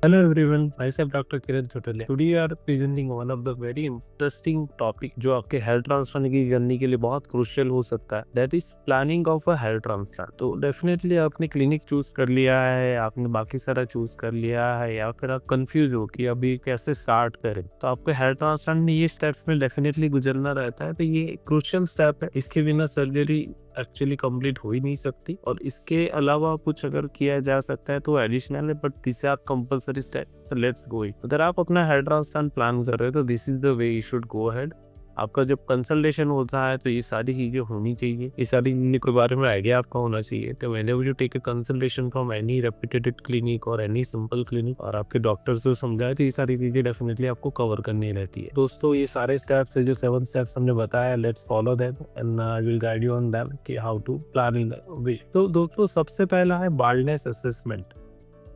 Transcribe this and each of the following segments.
Hello everyone, myself Dr. Kiran Chotale. Today we are presenting one of the very interesting topic जो आपके hair transplant की journey के लिए बहुत crucial हो सकता है. That is planning of a hair transplant. तो डेफिनेटली आपने क्लिनिक चूज कर लिया है, आपने बाकी सारा चूज कर लिया है, या फिर आप कंफ्यूज हो कि अभी कैसे स्टार्ट करें. तो आपको हेयर ट्रांसप्लांट में ये स्टेप्स में डेफिनेटली गुजरना रहता है. तो ये क्रूशियल स्टेप है, इसके बिना सर्जरी एक्चुअली कंप्लीट हो ही नहीं सकती. और इसके अलावा कुछ अगर किया जा सकता है तो एडिशनल है, but this are compulsory step. So let's go. अगर आप अपना हेयर ट्रांसप्लांट प्लान कर रहे हो तो this is the way you should go ahead. आपका जब कंसल्टेशन होता है तो ये सारी चीजें होनी चाहिए, ये सारी चीजों के बारे में आइडिया आपका होना चाहिए. तो whenever you take a consultation from any reputed clinic और एनी सिंपल क्लिनिक और आपके डॉक्टर्स जो समझाए, तो ये सारी चीजें डेफिनेटली आपको कवर करनी रहती है. दोस्तों, ये सारे स्टेप्स है जो 7 स्टेप्स हमने बताया, let's follow them and I will guide you on them कि how to plan in the way. तो दोस्तों, सबसे पहला है बाल्डनेस असेसमेंट.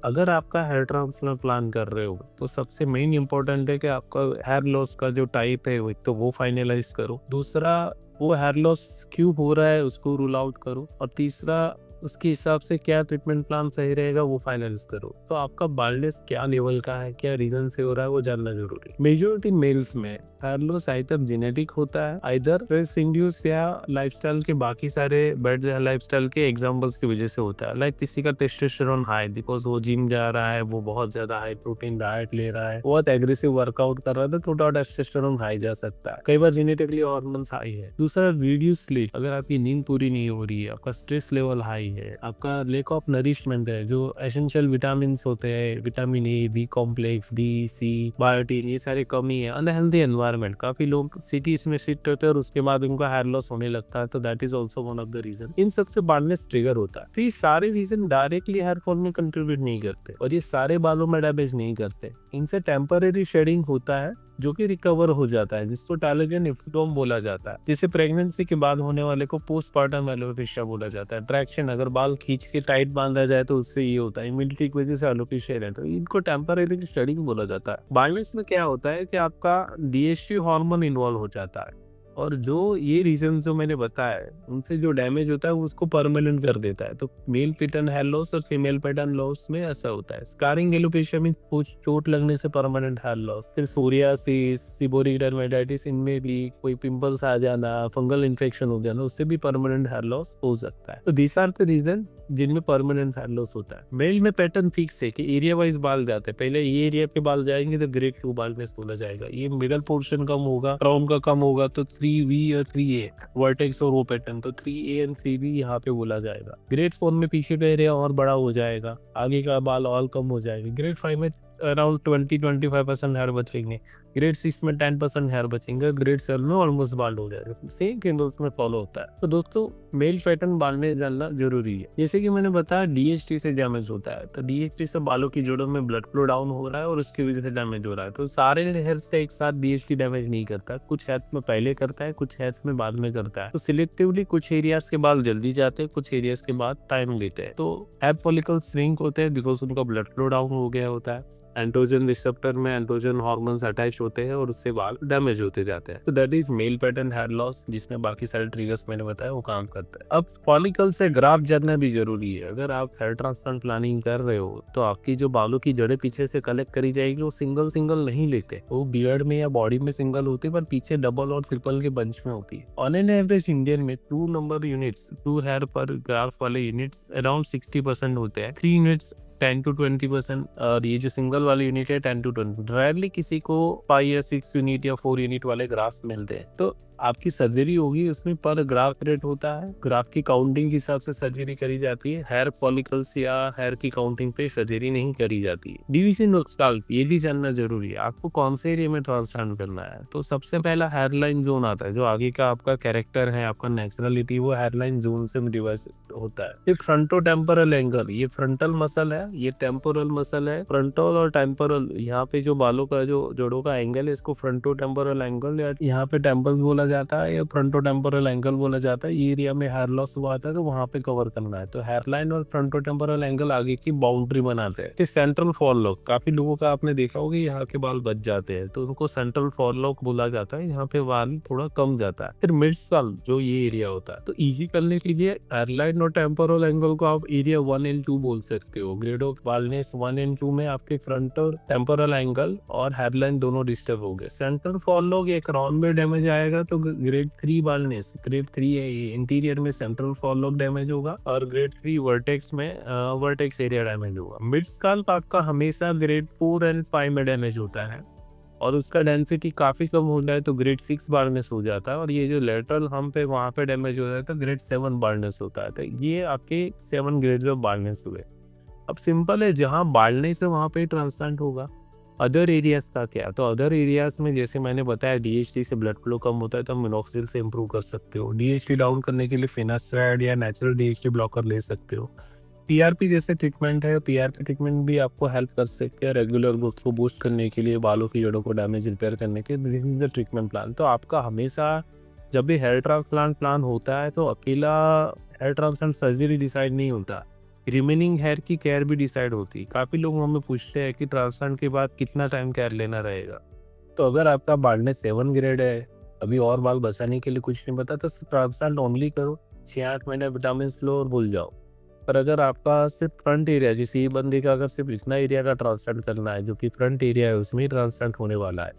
अगर आपका हेयर ट्रांसप्लांट प्लान कर रहे हो तो सबसे मेन इंपॉर्टेंट है कि आपका हेयर लॉस का जो टाइप है तो वो फाइनलाइज करो. दूसरा, वो हेयर लॉस क्यों हो रहा है उसको रूल आउट करो. और तीसरा, उसके हिसाब से क्या ट्रीटमेंट प्लान सही रहेगा वो फाइनलाइज करो. तो आपका बाल्डनेस क्या लेवल का है, क्या रीजन से हो रहा है, वो जानना जरूरी है. मेजोरिटी मेल्स में हेयर लॉस आइदर जेनेटिक होता है, आइदर स्ट्रेस इंड्यूस या लाइफस्टाइल के बाकी सारे बैड लाइफस्टाइल के एग्जांपल्स की वजह से होता है. लाइक किसी का टेस्टोस्टेरोन हाई बिकॉज वो जिम जा रहा है, वो बहुत ज्यादा हाई प्रोटीन डाइट ले रहा है, बहुत एग्रेसिव वर्कआउट कर रहा है, तो थोड़ा टेस्टोस्टेरोन हाई जा सकता है. कई बार जेनेटिकली हार्मोन्स हाई है. दूसरा, रिड्यूस स्लीप. अगर आपकी नींद पूरी नहीं हो रही है, आपका स्ट्रेस लेवल हाई है, आपका लेक ऑफ नरिशमेंट है, जो एसेंशियल विटामिन होते हैं, vitamin A, B complex, D, C, biotin, ये सारी कमी है. Unhealthy environment. काफी लोग सिटीज में शिफ्ट होते हैं और उसके बाद उनका हेयर लॉस होने लगता है, तो that is also one of the reason. इन सबसे बाल्डनेस ट्रिगर होता है. तो ये सारे रीजन डायरेक्टली हेयर फॉल में कंट्रीब्यूट नहीं करते और ये सारे बालों में डैमेज नहीं करते. इनसे टेम्पररी शेडिंग होता है जो कि रिकवर हो जाता है, जिसको टैलोजन इफ्टोम बोला जाता है, जिसे प्रेगनेंसी के बाद होने वाले को पोस्टपार्टम एलोपेशिया बोला जाता है. ट्रैक्शन, अगर बाल खींच के टाइट बांधा जाए तो उससे ये होता है. इम्यूनिटी की वजह से एलोपेशिया रहता है, इनको टेम्पररी शेडिंग बोला जाता है. बाल्डनेस में क्या होता है कि आपका डीएचटी हार्मोन इन्वॉल्व हो जाता है और जो ये रीजन जो मैंने बताया उनसे जो डैमेज होता है वो उसको परमानेंट कर देता है. तो मेल पैटर्न हेयर लॉस और फीमेल पैटर्न लॉस में ऐसा होता है. स्कारिंग एलोपेशिया में कुछ चोट लगने से परमानेंट हेयर लॉस. फिर सोरियासिस, सीबोरिक डर्मेटाइटिस, इनमें भी कोई पिंपल्स आ जाना, फंगल इन्फेक्शन हो जाना, उससे भी परमानेंट हेयर लॉस हो सकता है. तो दिस आर द रीजन जिनमें परमानेंट हेयर लॉस होता है. मेल में पैटर्न फिक्स है कि एरिया वाइज बाल जाते हैं. पहले ये एरिया के बाल जाएंगे तो ग्रेड 2 बाल्डनेस बोला जाएगा. ये मिडल पोर्शन कम होगा, क्राउन का कम होगा, तो 3V और 3A वर्टेक्स और वो पैटर्न, तो 3A एंड 3B यहाँ पे बोला जाएगा. ग्रेड 4 में पीछे का एरिया और बड़ा हो जाएगा, आगे का बाल और कम हो जाएगा. ग्रेड 5 में अराउंड 20-25% हेयर बचेंगे. ग्रेड 6 में 10% हेयर बचेंगे. ग्रेड 7 में ऑलमोस्ट बाल्ड हो जाएगा. सेम केंद्रों में फॉलो होता है. तो दोस्तों, मेल पैटर्न बांधने जानना जरूरी है. जैसे कि मैंने बताया, डीएचटी से डैमेज होता है, तो डीएचटी से बालों की जड़ों में ब्लड फ्लो डाउन हो रहा है और उसकी वजह से डैमेज हो रहा है. तो सारे हेयर्स से एक साथ डीएचटी डैमेज नहीं करता. कुछ हेयर्स में पहले करता है, कुछ हेयर्स में बाद में करता है. तो सिलेक्टिवली कुछ एरियाज के बाल जल्दी जाते हैं, कुछ एरियाज के बाद टाइम लेते हैं. तो हेयर फॉलिकल श्रिंक होते हैं बिकॉज उनका ब्लड फ्लो डाउन हो गया होता है. एंड्रोजन रिसेप्टर में एंड्रोजन हार्मोन्स अटैच होते हैं और उससे बाल डैमेज होते जाते हैं. तो that is male pattern hair loss, जिसमें बाकी सारे ट्रिगर्स मैंने बताया वो काम करता है. अब फॉलिकल से ग्राफ जानना भी जरूरी है. अगर आप हेयर ट्रांसप्लांट प्लानिंग कर रहे हो तो आपकी जो बालों की जड़ें पीछे से कलेक्ट करी जाएगी वो सिंगल सिंगल नहीं लेते. वो बियर्ड में या बॉडी में सिंगल होती है, पर पीछे डबल और ट्रिपल के बंच में होती है. ऑन एन एवरेज इंडियन में 2 नंबर यूनिट्स, 2 हेयर पर ग्राफ वाले यूनिट्स अराउंड 60% होते हैं. 3 यूनिट्स 10-20%, और ये जो सिंगल वाले यूनिट है 10-20. रेयरली किसी को 5 या 6 यूनिट या 4 यूनिट वाले ग्राफ्स मिलते हैं. तो आपकी सर्जरी होगी, उसमें पर ग्राफ रेट होता है. ग्राफ की काउंटिंग के हिसाब से सर्जरी करी जाती है. हेयर फॉलिकल्स या हेयर की काउंटिंग पे सर्जरी नहीं करी जाती है. डिवीजन ऑफ स्कैल्प, ये भी जानना जरूरी है. आपको कौन से एरिया में ट्रांसप्लांट करना है. तो सबसे पहला हेयरलाइन जोन आता है, जो आगे का आपका कैरेक्टर है, आपका नेचुरलिटी, वो हेयरलाइन जोन से डिवाइस होता है. ये फ्रंटो टेम्पोरल एंगल, ये फ्रंटल मसल है, ये टेम्पोरल मसल है. फ्रंटल और टेम्पोरल, यहाँ पे जो बालों का जो जोड़ों का एंगल है, इसको फ्रंटो टेम्पोरल एंगल या यहाँ पे टेम्पल्स बोला जाता है या फ्रंटो टेम्पोरल एंगल बोला जाता है, ये एरिया में हेयर लॉस हुआ था तो वहाँ पे कवर करना है। तो हेयरलाइन और फ्रंटो टेम्पोरल एंगल आगे की बाउंड्री बनाते हैं। सेंट्रल फॉरलॉक, काफी लोगों का आपने देखा होगा यहाँ के बाल बच जाते हैं तो उनको सेंट्रल फॉरलॉक बोला जाता है, यहाँ पे बाल थोड़ा कम जाता है। फिर मिड स्कल जो ये एरिया होता है, तो इजी करने के लिए हेयरलाइन और टेम्पोरल एंगल को आप एरिया 1 एंड 2 बोल सकते हो। ग्रेड ऑफ बालनेस 1 एंड 2 में आपके फ्रंट और टेम्पोरल एंगल और हेयरलाइन दोनों डिस्टर्ब हो गए। सेंट्रल फॉरलॉक एक राउंड में डैमेज आएगा तो ग्रेड 3 बालनेस, ग्रेड 3 इंटीरियर में सेंट्रल फॉरलॉक डैमेज होगा और ग्रेड 3 वर्टेक्स में वर्टेक्स एरिया डैमेज होगा। मिड स्कैल्प आपका हमेशा ग्रेड 4 एंड 5 में डैमेज होता है और उसका डेंसिटी काफी कम होता है तो ग्रेड 6 बार्नेस हो जाता है। और ये जो लेटरल हम पे वहां पे डैमेज हो जाता है तो ग्रेड 7 बार्नेस होता है। तो ये आपके 7 ग्रेड ऑफ बार्नेस हुए। अब सिंपल है, जहाँ बार्नेस है वहां पे ट्रांसप्लांट होगा। अदर एरियाज का क्या, तो अदर एरियाज में जैसे मैंने बताया डीएचटी से ब्लड फ्लो कम होता है तो मिनॉक्सिल से इंप्रूव कर सकते हो। डीएचटी डाउन करने के लिए फिनास्ट्राइड या नेचुरल डीएचटी ब्लॉकर ले सकते हो। पीआरपी जैसे ट्रीटमेंट है, पीआरपी ट्रीटमेंट भी आपको हेल्प कर सकते हैं रेगुलर ग्रोथ को बूस्ट करने के लिए, बालों की जड़ों को डैमेज रिपेयर करने के। This is the treatment plan. तो आपका हमेशा जब भी हेयर ट्रांसप्लांट प्लान होता है तो अकेला हेयर ट्रांसप्लांट सर्जरी डिसाइड नहीं होता, रिमेनिंग हेयर की केयर भी डिसाइड होती है। काफ़ी लोग हमें पूछते हैं कि ट्रांसप्लांट के बाद कितना टाइम केयर लेना रहेगा। तो अगर आपका बाल्डनेस 7 ग्रेड है, अभी और बाल बचाने के लिए कुछ नहीं पता, तो ट्रांसप्लांट ओनली करो, 6-8 महीने विटामिन लो और भूल जाओ। पर अगर आपका सिर्फ फ्रंट एरिया, जैसे ये बंदे का अगर सिर्फ इतना एरिया का ट्रांसप्लांट करना है जो कि फ्रंट एरिया है उसमें ही ट्रांसप्लांट होने वाला है,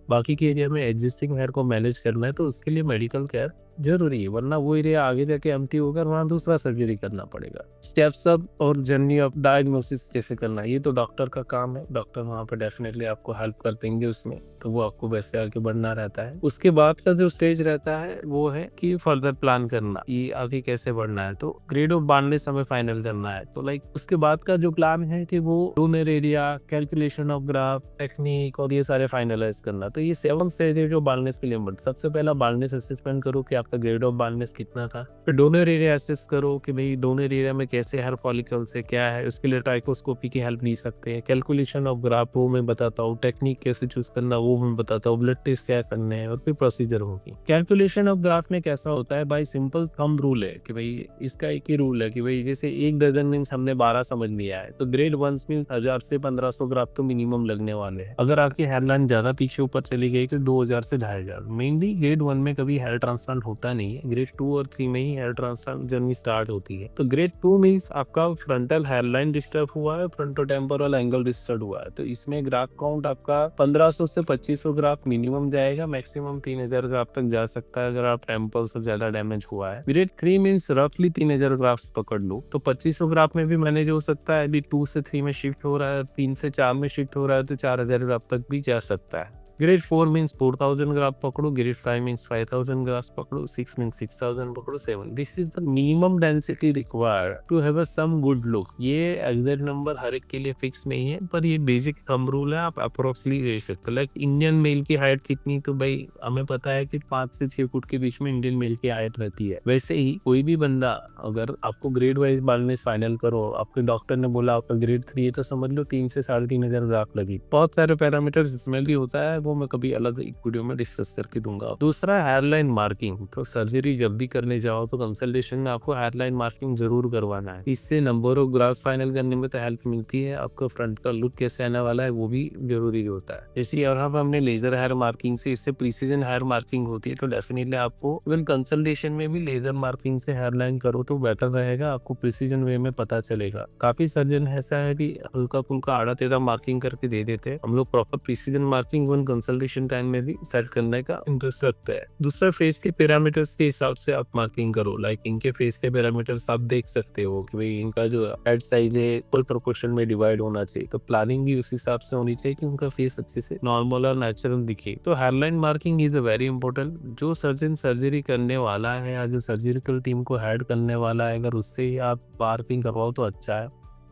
बाकी के एरिया में एग्जिस्टिंग हेयर को मैनेज करना है, तो उसके लिए मेडिकल केयर जरूरी है, वरना वो एरिया आगे जाके एम्प्टी होकर वहाँ दूसरा सर्जरी करना पड़ेगा। स्टेप्स अप और जर्नी ऑफ डायग्नोसिस कैसे करना है ये तो डॉक्टर का काम है। डॉक्टर वहाँ पे डेफिनेटली आपको हेल्प कर देंगे उसमें, तो वो आपको वैसे आगे बढ़ना रहता है। उसके बाद का जो स्टेज रहता है वो है कि फर्दर प्लान करना कि आगे कैसे बढ़ना है। तो ग्रेड ऑफ बार्नेस हमें फाइनल करना है, तो लाइक उसके बाद का जो प्लान है कि वो donor area, calculation of graph, technique और ये सारे फाइनलाइज करना। तो ये 7 स्टेज है जो बार्नेस के लिए। सबसे पहला बार्नेस असेसमेंट करो कि आपका ग्रेड ऑफ बार्नेस कितना था। फिर डोनर एरिया असेस करो कि भाई डोनर एरिया में कैसे हेयर फॉलिकल्स है, क्या है, उसके लिए ट्राइकोस्कोपी की हेल्प ले सकते हैं। कैलकुलेशन ऑफ ग्राफ वो मैं बताता हूँ, टेक्निक कैसे चूज करना वो मैं बताता हूँ, ब्लड टेस्ट क्या करने हैं और फिर प्रोसीजर होगी। कैलकुलेशन ऑफ ग्राफ में कैसा होता है भाई, सिंपल थंब रूल है कि भाई इसका एक ही रूल है कि भाई जैसे 1 डजन मीन्स हमने 12 समझ लिया है, तो ग्रेड 1 मीन्स 1000 से 1500 ग्राफ तो मिनिमम लगने वाले हैं। अगर आपकी हेयरलाइन ज्यादा पीछे ऊपर चली गई तो 2000 से 2500। मेनली ग्रेड 1 में कभी हेयर ट्रांसप्लांट होता नहीं है, ग्रेड 2 और 3 में ही हेयर ट्रांसप्लांट जर्नी स्टार्ट होती है। तो ग्रेड 2 मीन्स आपका फ्रंटल हेयरलाइन डिस्टर्ब हुआ है, फ्रंटोटेम्पोरल एंगल डिस्टर्ब हुआ है, तो इसमें ग्राफ काउंट आपका 1500 से 2500 ग्राफ मिनिमम जाएगा, मैक्सिमम 3000 ग्राफ तक जा सकता है अगर आप टेम्पल से ज्यादा डैमेज हुआ है। ग्रेड 3 मीन्स रफली 3000 ग्राफ पकड़ लो, तो 2500 ग्राफ में भी मैनेज हो सकता है। अभी 2 से 3 में शिफ्ट हो रहा है, 3 से 4 में शिफ्ट हो रहा है तो 4000 ग्राफ तक भी जा सकता है। ग्रेड 4 मीन्स 4000 ग्राफ पकड़ो, ग्रेड 5 मीन्स 5000 ग्राफ पकड़ो, 6 मीन्स 6000 पकड़ो, 7 this is the minimum density required to have a some good look. ये एग्जैक्ट नंबर हर एक के लिए फिक्स नहीं है, पर ये बेसिक थंब रूल है, आप अप्रोक्सली ले सकते हो। लाइक इंडियन मेल की हाइट कितनी, तो भाई हमें पता है कि 5 से 6 फुट के बीच में इंडियन मेल की हाइट रहती है। वैसे ही कोई भी बंदा, अगर आपको ग्रेड वाइज बार्नेस फाइनल करो, आपके डॉक्टर ने बोला आपका ग्रेड 3 है, तो समझ लो 3 से 3500 ग्राफ लगी। बहुत सारे पैरामीटर्स इसमें भी होता है, वो मैं कभी अलग एक वीडियो में डिस्कस करके दूंगा। दूसरा हेयरलाइन मार्किंग, तो सर्जरी जब भी करने जाओ तो कंसल्टेशन में आपको हेयरलाइन मार्किंग जरूर करवाना है। इससे नंबर ऑफ ग्राफ फाइनल करने में तो हेल्प मिलती है, आपका फ्रंट का लुक कैसे आने वाला है वो भी जरूरी होता है। जैसे यहाँ पर हमने लेजर हेयर मार्किंग से, इससे प्रिसीजन हेयर मार्किंग होती है, तो डेफिनेटली आपको इवन कंसल्टेशन में भी लेजर मार्किंग से हेयरलाइन करो तो बेटर रहेगा, आपको प्रिसीजन वे में पता चलेगा। काफी सर्जन ऐसा है कि हल्का फुल्का आड़ा टेढ़ा मार्किंग करके दे देते हैं, हम लोग proper precision marking one consultation time में भी सेट करने का इंटरेस्ट रखते हैं। दूसरा फेस के पैरामीटर्स के हिसाब से आप मार्किंग करो, लाइक इनके फेस के पैरामीटर्स आप देख सकते हो कि भाई इनका जो हेड साइज है फुल प्रोपोर्शन में डिवाइड होना चाहिए, तो प्लानिंग भी उस हिसाब से होनी चाहिए कि उनका फेस अच्छे से नॉर्मल और नेचुरल दिखे। तो hairline marking is a very important. जो सर्जन सर्जरी करने वाला है या जो सर्जिकल टीम को हेड करने वाला है, अगर उससे ही आप मार्किंग करवाओ तो अच्छा है।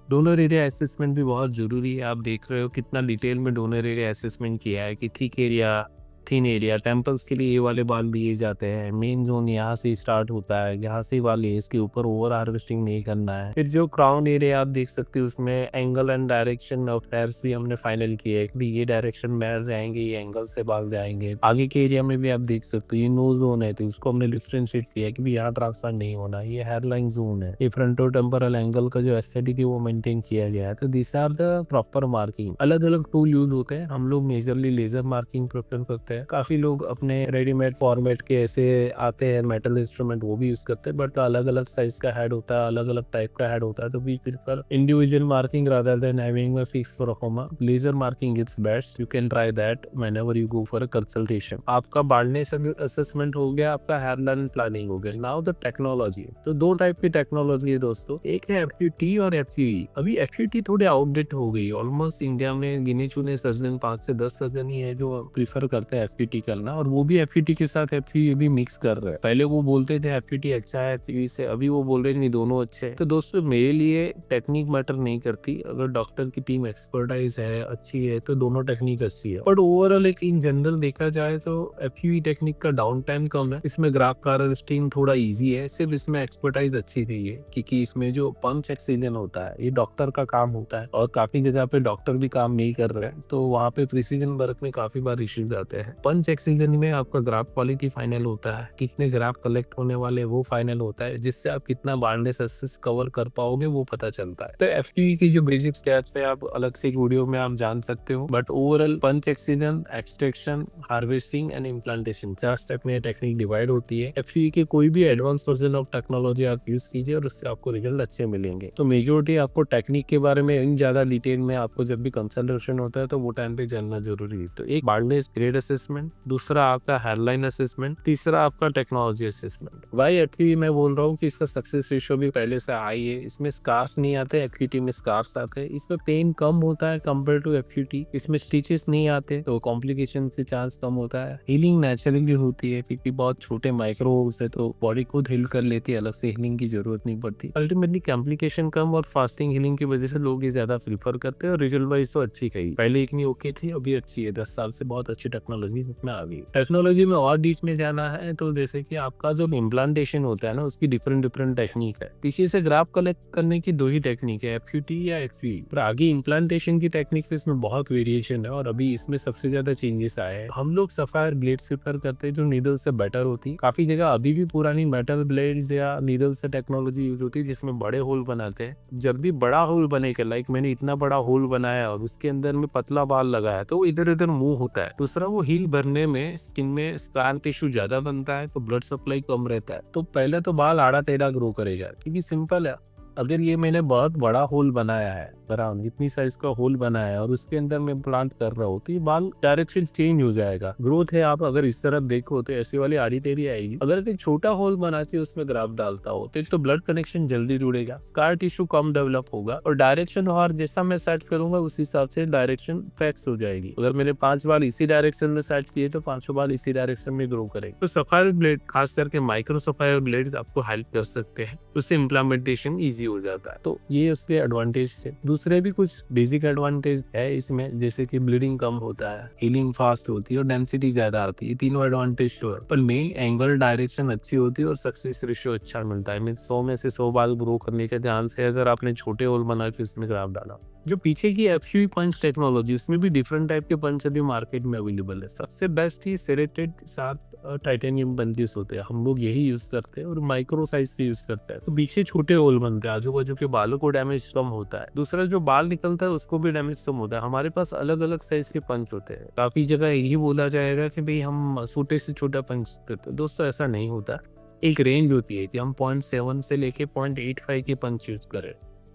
डोनर एरिया असेसमेंट भी बहुत जरूरी है। आप देख रहे हो कितना डिटेल में डोनर एरिया असेसमेंट किया है कि thick area, thin area, temples के लिए ये वाले बाल दिए जाते हैं। मेन जोन यहाँ से स्टार्ट होता है, यहाँ से वाले इसके ऊपर ओवर हार्वेस्टिंग नहीं करना है। फिर जो क्राउन एरिया आप देख सकते हो उसमें angle and direction of hairs भी हमने फाइनल किया है कि ये डायरेक्शन में हेयर जाएंगे, ये एंगल से बाल जाएंगे। आगे के एरिया में भी आप देख सकते हो ये नोज जोन है, तो उसको हमने डिफरेंशिएट किया कि यहाँ ट्रांसफर नहीं होना, ये हेयर लाइन जोन है। ये फ्रंटो टेम्पोरल एंगल का जो एस्थेटिक है वो मेंटेन किया गया है। तो this are the proper marking. अलग अलग टूल यूज होते हैं, हम लोग मेजरली लेजर मार्किंग प्रेफर करते हैं। काफी लोग अपने रेडीमेड फॉर्मेट के ऐसे आते हैं मेटल इंस्ट्रूमेंट, वो भी यूज करते हैं, बट अलग अलग साइज का हेड होता है, अलग अलग टाइप का हेड होता है, तो we prefer individual marking rather than having a fix proforma. Laser marking is best, you can try that whenever you go for a consultation. आपका बाल्डनेस असेसमेंट हो गया, आपका हेयर लाइन प्लानिंग हो गया। Now the technology. तो दो type की technology है दोस्तों, एक है एफयूटी और एफयूई। अभी एफयूटी थोड़ी आउटडेट हो गई। ऑलमोस्ट इंडिया में गिने चुने सर्जन 5 से 10 सर्जन ही है जो प्रीफर करते हैं एफयूटी करना, और वो भी एफयूटी के साथ एफयूई भी मिक्स कर रहे हैं। पहले वो बोलते थे एफयूटी अच्छा है एफयूई से, अभी वो बोल रहे नहीं दोनों अच्छे हैं। तो दोस्तों मेरे लिए टेक्निक मैटर नहीं करती, अगर डॉक्टर की टीम एक्सपर्टाइज है, अच्छी है, तो दोनों टेक्निक अच्छी है। बट ओवरऑल एक इन जनरल देखा जाए तो एफयूई टेक्निक का डाउन टाइम कम है, इसमें ग्राफ का हार्वेस्टिंग थोड़ा इजी है, सिर्फ इसमें एक्सपर्टाइज अच्छी चाहिए, क्योंकि इसमें जो पंच एक्सीजन होता है ये डॉक्टर का काम होता है, और काफी जगह पे डॉक्टर भी काम नहीं कर रहे हैं, तो वहाँ पे प्रिसीजन वर्क में काफी बार इश्यूज आते हैं। पंच एक्सीजन में आपका ग्राफ क्वालिटी फाइनल होता है, कितने ग्राफ कलेक्ट होने वाले वो फाइनल होता है, जिससे आप कितना बार्डनेस एक्सेस कवर कर पाओगे वो पता चलता है। तो एफयूई की जो बेसिक स्टेप्स है आप अलग से वीडियो में आप जान सकते हो, but overall punch excision, extraction, harvesting and implantation 4 step में टेक्निक डिवाइड होती है। एफयूई के कोई भी एडवांस वर्जन ऑफ टेक्नोलॉजी आप यूज कीजिए और उससे आपको रिजल्ट अच्छे मिलेंगे। तो मेजोरिटी आपको टेक्निक के बारे में इन ज्यादा डिटेल में आपको जब भी कंसल्टेशन होता है तो वो टाइम पे जानना जरूरी है। तो एक बार्डनेस ग्रेड असेसमेंट, दूसरा आपका हेयरलाइन असेसमेंट, तीसरा आपका टेक्नोलॉजी असेसमेंट। वाई एफयूई मैं बोल रहा हूँ कि इसका सक्सेस रेशियो भी पहले से हाई है, इसमें स्कार्स नहीं आते, एफयूटी में स्कार्स आते हैं, इसमें पेन कम होता है कंपेयर टू एफयूटी, इसमें स्टिचेस नहीं आते तो कॉम्प्लिकेशन से चांस कम होता है। हीलिंग नेचुरली होती है क्योंकि बहुत छोटे माइक्रो होल्स है, तो बॉडी खुद हील कर लेती है, अलग से हीलिंग की जरूरत नहीं पड़ती। अल्टीमेटली कॉम्प्लिकेशन कम और फास्टिंग हीलिंग की वजह से लोग ये ज्यादा प्रीफर करते हैं, और रिजल्ट वाइज तो अच्छी गई, पहले इतनी ओके थी अभी अच्छी है, 10 साल से बहुत अच्छी टेक्नोलॉजी इसमें आ गई। टेक्नोलॉजी में और डीप में जाना है तो जैसे कि आपका जो इम्प्लांटेशन होता है ना, उसकी डिफरेंट डिफरेंट टेक्निक है। पीछे से ग्राफ कलेक्ट करने की 2 ही टेक्निक है, एफयूटी या एफयूई। पर आगे इम्प्लांटेशन की टेक्निक में इसमें बहुत वेरिएशन है, और अभी इसमें सबसे ज्यादा चेंजेस आए हैं। हम लोग सफायर ब्लेड प्रेफर करते हैं जो नीडल से बेटर होती है। काफी जगह अभी भी पुरानी मेटल ब्लेड्स या नीडल से टेक्नोलॉजी यूज होती है जिसमें बड़े होल बनाते हैं। जब भी बड़ा होल बनेगा, लाइक मैंने इतना बड़ा होल बनाया और उसके अंदर में पतला बाल लगाया, तो इधर इधर मूव होता है। दूसरा वो हील भरने में स्किन में स्कार टिश्यू ज्यादा बनता है, तो ब्लड सप्लाई कम रहता है। तो पहले तो बाल आड़ा टेढ़ा ग्रो करेगा, क्योंकि सिंपल है, अगर ये मैंने बहुत बड़ा होल बनाया है, अराउंड इतनी साइज का होल बनाया है और उसके अंदर मैं प्लांट कर रहा हूँ, तो ये बाल डायरेक्शन चेंज हो जाएगा। ग्रोथ है, आप अगर इस तरफ देखो तो ऐसी वाली आड़ी टेढ़ी आएगी। अगर एक छोटा होल बनाते उसमें ग्राफ डालता हो तो एक तो ब्लड कनेक्शन जल्दी जुड़ेगा, स्कार टिश्यू कम डेवलप होगा, और डायरेक्शन और जैसा मैं सेट करूंगा उस हिसाब से डायरेक्शन फिक्स हो जाएगी। अगर मैंने 5 बार इसी डायरेक्शन में सेट किए तो 5 बार इसी डायरेक्शन में ग्रो करेगा। तो सफायर ब्लेड, खास करके माइक्रो सफायर ब्लेड आपको हेल्प कर सकते हैं, उससे इम्प्लीमेंटेशन ईजी हो जाता है। तो ये उसके एडवांटेज है। दूसरे भी कुछ बेसिक एडवांटेज है इसमें, जैसे कि ब्लीडिंग कम होता है, हीलिंग फास्ट होती है और डेंसिटी ज्यादा आती है। तीनों एडवांटेज तो है, पर मेन एंगल डायरेक्शन अच्छी होती है और सक्सेस रेशियो अच्छा मिलता है। 100 में से 100 बाल ग्रो करने का चांस है अगर आपने छोटे होल बना के इसमें ग्राफ डाला। जो पीछे की एफयूई पंच टेक्नोलॉजी, उसमें भी डिफरेंट टाइप के पंच अभी मार्केट में अवेलेबल है। सबसे बेस्ट ही सेरेटेड साथ टाइटेनियम बंदिश होते हैं, हम लोग यही यूज करते हैं और माइक्रो साइज से यूज करते हैं। तो पीछे छोटे होल बनते हैं, आजू बाजू के बालों को डैमेज कम होता है। दूसरा जो बाल निकलता है उसको भी डैमेज कम होता है। हमारे पास अलग अलग साइज के पंच होते हैं। काफी जगह यही बोला जाएगा कि भाई हम छोटे से छोटा पंच करते हैं, दोस्तों ऐसा नहीं होता। एक रेंज होती है कि हम 0.7 से लेके 0.85 के पंच यूज करें,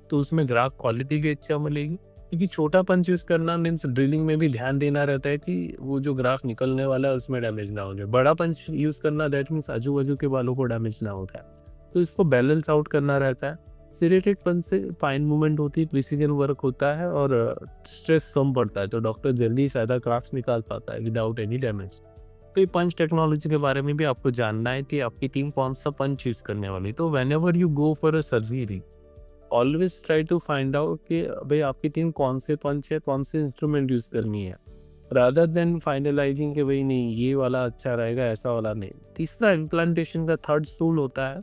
तो उसमें ग्राफ क्वालिटी भी अच्छा मिलेगी। क्योंकि छोटा पंच यूज करना मीन्स ड्रिलिंग में भी ध्यान देना रहता है कि वो जो ग्राफ निकलने वाला है उसमें डैमेज ना हो जाए। बड़ा पंच यूज करना दैट मीन्स आजू बाजू के बालों को डैमेज ना होता है, तो इसको बैलेंस आउट करना रहता है। सिरेटेड पंच से फाइन मूवमेंट होती है, प्रिसीजन वर्क होता है और स्ट्रेस कम पड़ता है, तो डॉक्टर जल्दी ज्यादा ग्राफ्स निकाल पाता है विदाउट एनी डैमेज। तो ये पंच टेक्नोलॉजी के बारे में भी आपको जानना है कि आपकी टीम कौन सा पंच यूज करने वाली। तो whenever you go for a surgery, always try to find out कि भाई आपकी टीम कौन से पंच है, कौन से इंस्ट्रूमेंट यूज करनी है। रादर देन फाइनलाइजिंग कि भाई नहीं ये वाला अच्छा रहेगा, ऐसा वाला नहीं। तीसरा इम्प्लांटेशन का थर्ड टूल होता है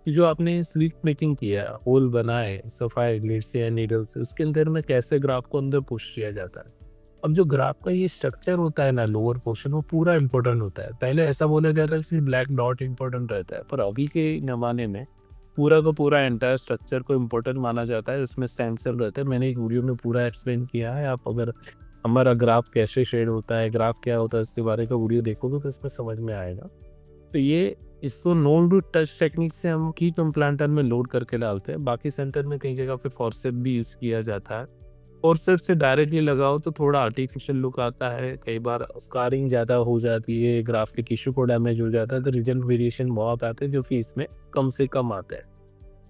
कि जो आपने स्लिट मेकिंग किया है, होल बनाए सफाई लीड से या नीडल से, उसके अंदर में कैसे ग्राफ को अंदर पुश किया जाता है। अब जो ग्राफ का ये स्ट्रक्चर होता है ना, लोअर पोर्शन, वो पूरा इंपॉर्टेंट होता है। पहले ऐसा बोला जाता है कि ब्लैक डॉट इंपॉर्टेंट रहता है, पर अभी के जमाने में पूरा का पूरा एंटायर स्ट्रक्चर को इम्पोर्टेंट माना जाता है। उसमें स्टेंसिल रहते हैं, मैंने एक वीडियो में पूरा एक्सप्लेन किया है। आप अगर हमारा ग्राफ कैसे शेड होता है, ग्राफ क्या होता है, इसके बारे का वीडियो देखोगे तो इसमें समझ में आएगा। तो ये इसको नोन रूट टच टेक्निक से हम कीप इम्प्लांटर में लोड करके डालते हैं। बाकी सेंटर में कई जगह पे फॉर्सेप भी यूज़ किया जाता है। फॉर्सेप से डायरेक्टली लगाओ तो थोड़ा आर्टिफिशियल लुक आता है, कई बार स्कारिंग ज़्यादा हो जाती है, ग्राफ के टिश्यू को डैमेज हो जाता है, तो रिजल्ट वेरिएशन बहुत आते हैं जो कि इसमें कम से कम आता है।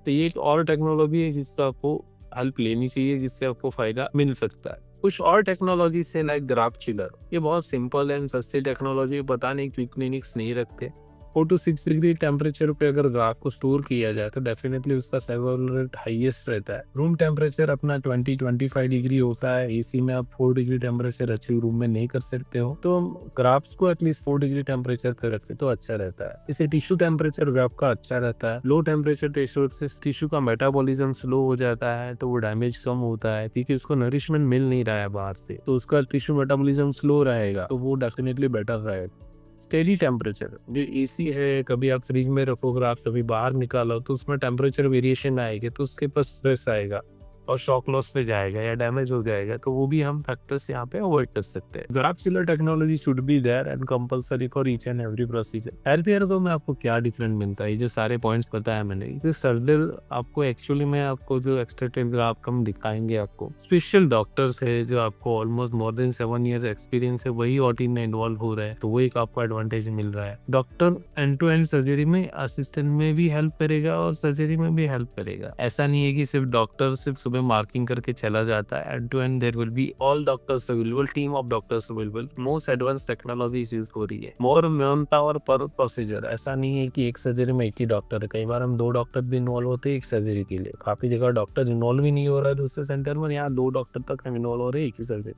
तो ये एक और टेक्नोलॉजी है जिसका आपको हेल्प लेनी चाहिए, जिससे आपको फायदा मिल सकता है। कुछ और टेक्नोलॉजी से लाइक ग्राफ चिलर, ये बहुत सिंपल एंड सस्ती टेक्नोलॉजी, पता नहीं क्विक क्लिनिक्स नहीं रखते। 4 to 6 डिग्री टेम्परेचर पे अगर ग्राफ को स्टोर किया जाए तो डेफिनेटली उसका सर्वाइवल रेट हाईएस्ट रहता है। रूम टेम्परेचर अपना 20-25 डिग्री होता है, एसी में आप 4 डिग्री टेम्परेचर अच्छी रूम में नहीं कर सकते हो, तो ग्राफ्स को एटलीस्ट 4 डिग्री टेम्परेचर पे रखते तो अच्छा रहता है। इसे टिश्यू टेम्परेचर ग्राफ का अच्छा रहता है। लो टेम्परेचर टिश्यू से टिश्यू का मेटाबॉलिज्म स्लो हो जाता है, तो वो डैमेज कम होता है क्योंकि उसको नरिशमेंट मिल नहीं रहा है बाहर से, तो उसका टिश्यू मेटाबॉलिज्म स्लो रहेगा, तो वो डेफिनेटली बेटर रहेगा। स्टेडी टेम्परेचर, जो एसी है, कभी आप फ्रिज में रखो ग्राफ, कभी बाहर निकालो तो उसमें टेम्परेचर वेरिएशन आएगी, तो उसके पास स्ट्रेस आएगा और शॉक लॉस पे जाएगा या डैमेज हो जाएगा, तो वो भी हम फैक्टर्स यहाँ पे अवॉइड कर सकते हैं। Graft chiller technology should be there and compulsory for each and every procedure. Health को में आपको क्या डिफरेंट मिलता है, ये जो सारे पॉइंट्स बताया मैंने, तो सर्दर आपको एक्चुअली में आपको जो एक्सट्रेक्टेड ग्राफ हम दिखाएंगे, आपको स्पेशल डॉक्टर्स है जो आपको almost more than 7 years experience है, वही OT में इन्वॉल्व हो रहा है, तो वो एक आपको एडवांटेज मिल रहा है। Doctor end to end surgery में असिस्टेंट में भी हेल्प करेगा और सर्जरी में भी हेल्प करेगा। ऐसा नहीं है कि सिर्फ डॉक्टर सिर्फ सुबह मार्किंग करके चला जाता है। End to end there will be all doctors available, team of doctors available, most advance technology use हो रही है, more man power per procedure. ऐसा नहीं है कि एक सर्जरी में एक ही डॉक्टर है, कई बार हम 2 डॉक्टर भी इन्वॉल्व होते हैं एक सर्जरी के लिए। काफी जगह डॉक्टर इन्वॉल्व ही नहीं हो रहा है दूसरे सेंटर में, यहाँ 2 डॉक्टर तक हम इन्वॉल्व हो रहे हैं एक ही सर्जरी।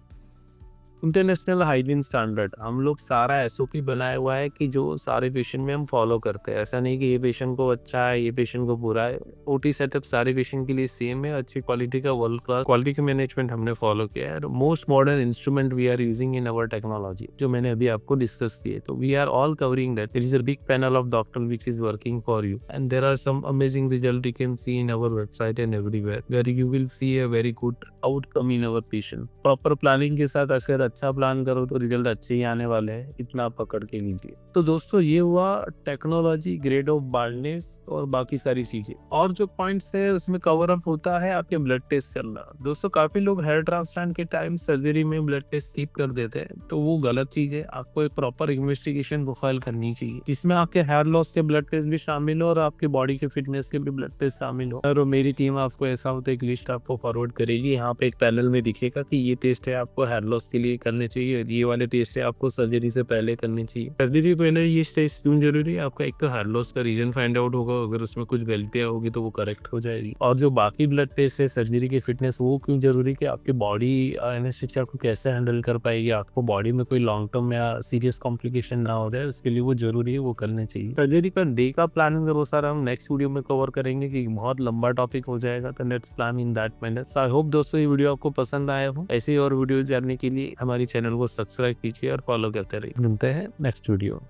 इंटरनेशनल हाइजीन स्टैंडर्ड, हम लोग सारा SOP बनाया हुआ है कि जो सारे पेशेंट में हम फॉलो करते हैं। ऐसा नहीं कि ये पेशेंट को अच्छा है, ये पेशेंट को बुरा है। OT सेटअप सारे पेशेंट के लिए सेम है, अच्छी क्वालिटी का वर्ल्ड क्लास क्वालिटी का मैनेजमेंट हमने फॉलो किया है। Most modern instrument we are using in our technology, जो मैंने अभी आपको डिस्कस किए, तो we are all covering that. There is a big panel of doctor which is working for you and there are some amazing result you can see in our website and everywhere where you will see a very good outcome in our patient. Proper planning के साथ अगर अच्छा plan करो तो result अच्छे ही आने वाले हैं, इतना आप पकड़ के लीजिए। तो दोस्तों ये हुआ टेक्नोलॉजी, ग्रेड ऑफ बार्डनेस और बाकी सारी चीजें। और जो पॉइंट्स है उसमें कवर अप होता है आपके ब्लड टेस्ट करना। दोस्तों काफी लोग हेयर ट्रांसप्लांट के टाइम सर्जरी में ब्लड टेस्ट स्किप कर देते हैं, तो वो गलत चीज है। आपको एक प्रॉपर इन्वेस्टिगेशन प्रोफाइल करनी चाहिए, जिसमें आपके हेयर लॉस के ब्लड टेस्ट भी शामिल हो और आपकी बॉडी के फिटनेस के भी ब्लड टेस्ट शामिल हो। और मेरी टीम आपको ऐसा होता है एक लिस्ट आपको फॉरवर्ड करेगी, यहाँ पे एक पैनल में दिखेगा कि ये टेस्ट है आपको हेयर लॉस के लिए करने चाहिए, ये वाले टेस्ट है आपको सर्जरी से पहले करनी चाहिए। सर्जरी पहले ये टेस्ट क्यों जरूरी है? आपका एक तो हेयर लॉस का रीजन फाइंड आउट होगा, अगर उसमें कुछ गलतियां होगी तो वो करेक्ट हो जाएगी। और जो बाकी ब्लड टेस्ट है सर्जरी की फिटनेस, वो क्यों जरूरी कि आपकी बॉडी एनेस्थेसिया को कैसे हैंडल कर पाएगी, आपको बॉडी में कोई लॉन्ग टर्म या सीरियस कॉम्प्लिकेशन ना हो जाए, उसके लिए वो जरूरी है, वो करने चाहिए। सर्जरी का डे का प्लानिंग है वो सारा हम नेक्स्ट वीडियो में कवर करेंगे कि बहुत लंबा टॉपिक हो जाएगा, तो let's plan in that manner. So I hope दोस्तों ये वीडियो आपको पसंद आया हो। ऐसे और वीडियो जानने के लिए हमारी चैनल को सब्सक्राइब कीजिए और फॉलो करते रहिए। मिलते हैं नेक्स्ट वीडियो।